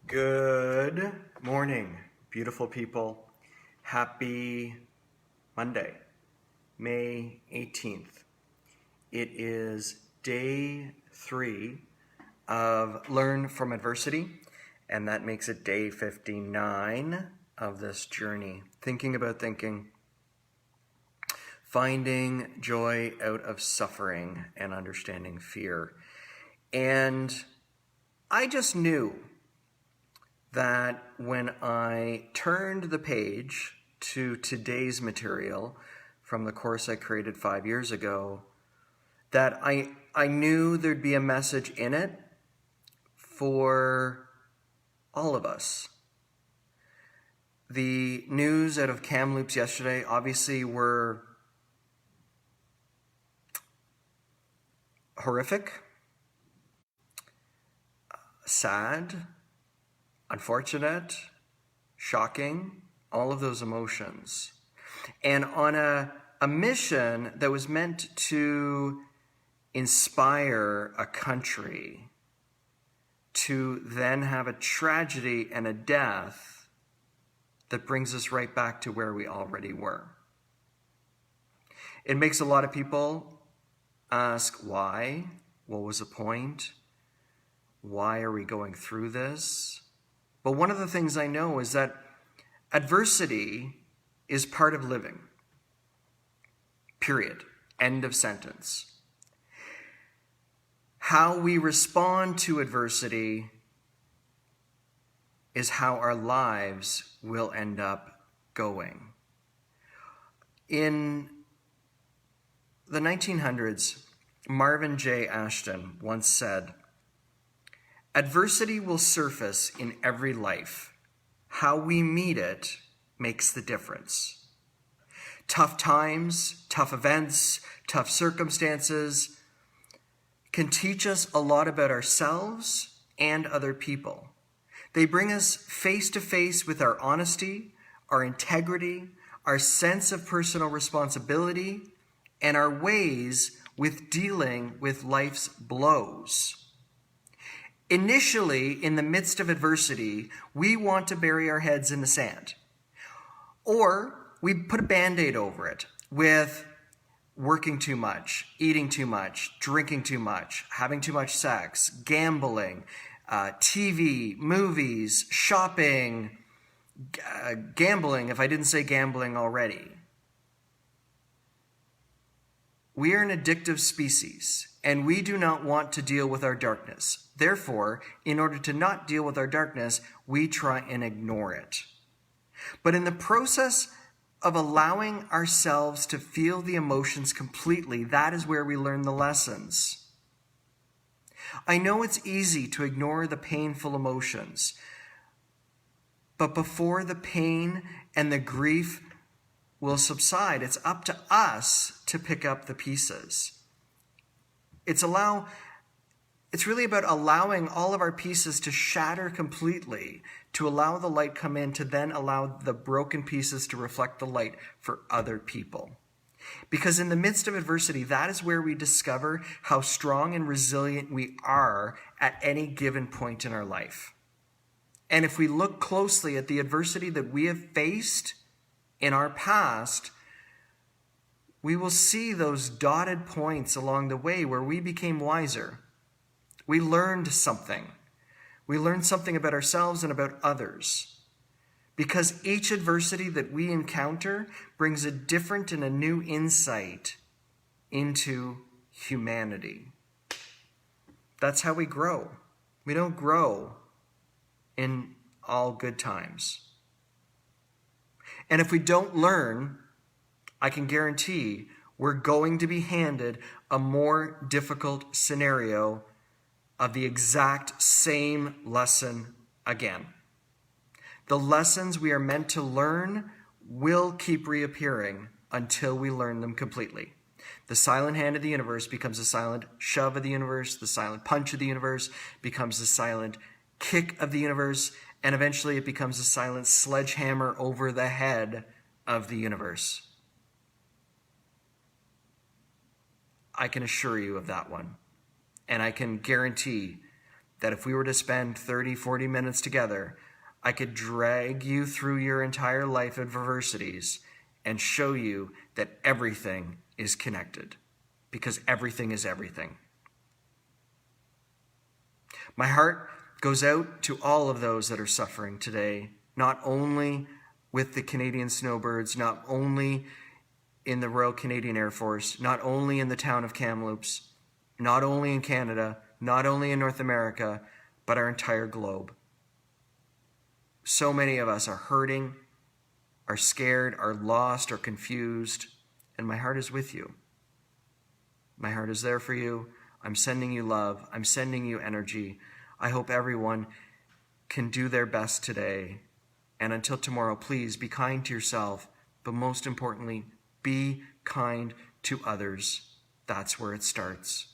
Good morning, beautiful people. Happy Monday, May 18th. It is day 3 of Learn from Adversity, and that makes it day 59 of this journey. Thinking about thinking, finding joy out of suffering and understanding fear. And I just knew that when I turned the page to today's material from the course I created 5 years ago, that I knew there'd be a message in it for all of us. The news out of Kamloops yesterday obviously were horrific, sad, unfortunate, shocking, all of those emotions. And on a mission that was meant to inspire a country, to then have a tragedy and a death that brings us right back to where we already were. It makes a lot of people ask why? What was the point? Why are we going through this? But one of the things I know is that adversity is part of living. Period. End of sentence. How we respond to adversity is how our lives will end up going. In the 1900s, Marvin J. Ashton once said, "Adversity will surface in every life. How we meet it makes the difference." Tough times, tough events, tough circumstances can teach us a lot about ourselves and other people. They bring us face to face with our honesty, our integrity, our sense of personal responsibility, and our ways with dealing with life's blows. Initially, in the midst of adversity, we want to bury our heads in the sand. Or we put a Band-Aid over it with working too much, eating too much, drinking too much, having too much sex, gambling, TV, movies, shopping, gambling, if I didn't say gambling already. We are an addictive species, and we do not want to deal with our darkness. Therefore, in order to not deal with our darkness, we try and ignore it. But in the process of allowing ourselves to feel the emotions completely, that is where we learn the lessons. I know it's easy to ignore the painful emotions, but before the pain and the grief will subside, it's up to us to pick up the pieces. It's really about allowing all of our pieces to shatter completely, to allow the light come in, to then allow the broken pieces to reflect the light for other people. Because in the midst of adversity, that is where we discover how strong and resilient we are at any given point in our life. And if we look closely at the adversity that we have faced in our past, we will see those dotted points along the way where we became wiser. We learned something. We learned something about ourselves and about others. Because each adversity that we encounter brings a different and a new insight into humanity. That's how we grow. We don't grow in all good times. And if we don't learn, I can guarantee we're going to be handed a more difficult scenario of the exact same lesson again. The lessons we are meant to learn will keep reappearing until we learn them completely. The silent hand of the universe becomes the silent shove of the universe. The silent punch of the universe becomes the silent kick of the universe. And eventually it becomes a silent sledgehammer over the head of the universe. I can assure you of that one. And I can guarantee that if we were to spend 30, 40 minutes together, I could drag you through your entire life adversities and show you that everything is connected, because everything is everything. My heart goes out to all of those that are suffering today, not only with the Canadian snowbirds, not only in the Royal Canadian Air Force, not only in the town of Kamloops, not only in Canada, not only in North America, but our entire globe. So many of us are hurting, are scared, are lost, are confused, and my heart is with you. My heart is there for you. I'm sending you love. I'm sending you energy. I hope everyone can do their best today. And until tomorrow, please be kind to yourself, but most importantly, be kind to others. That's where it starts.